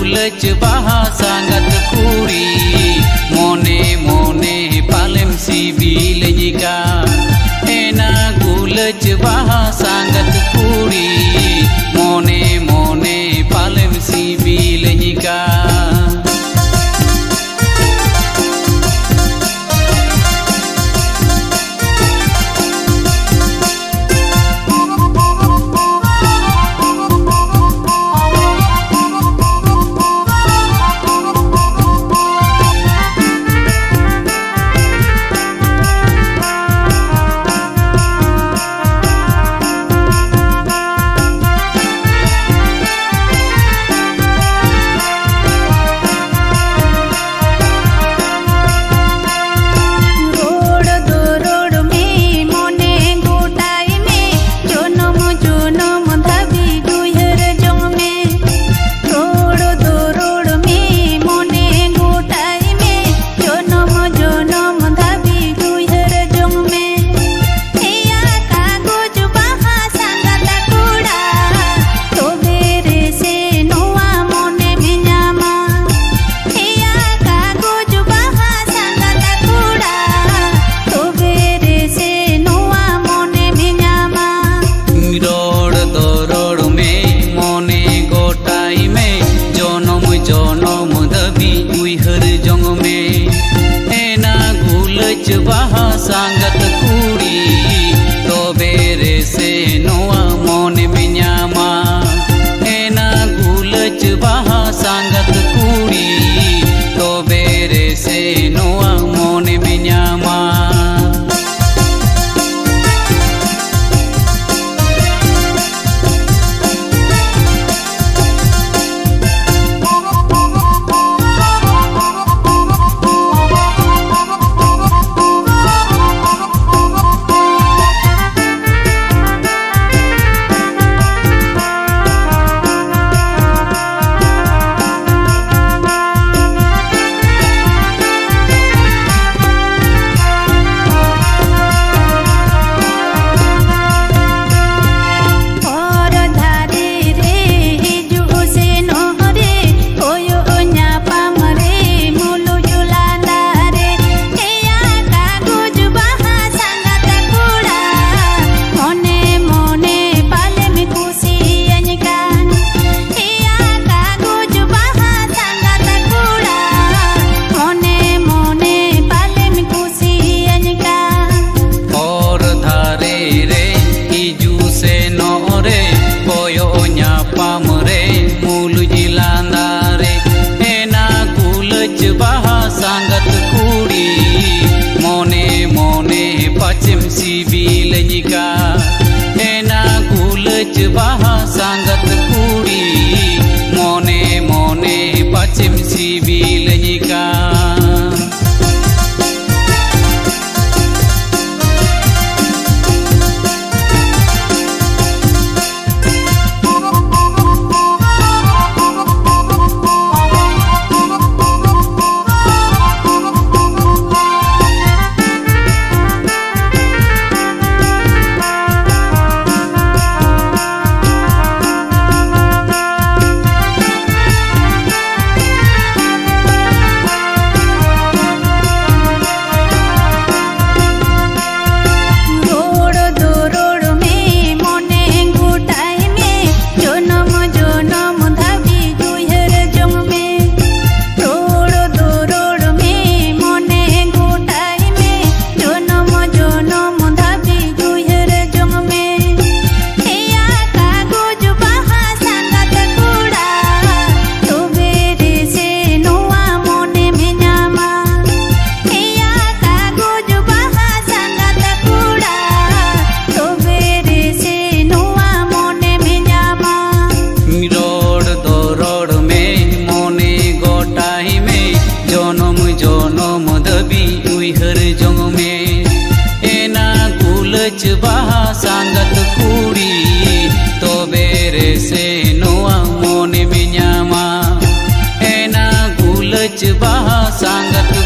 गुलच बाहा सांगत कुड़ी मोने मोने पालेम सिबिलनिका एना गुलच बाहा सांगत कुड़ी मोने मोने पालेम सिबिलनिका बाहा सांगत कुड़ी तो बेरे से नोआ मोने में न्यामा एना गुलच बाहा सांगत कुड़ी तो बेरे से नोआ मोने में न्यामा सांगत कुड़ी मोने मोने पश्चिम सिबिलनिका एना गुलच बाहा सांगत कुड़ी मोने मोने पश्चिम सिबिलनिका बाहा सांगत कुड़ी तो बेरे से नोआ मोने में न्यामा एना गुलच बाहा सांगत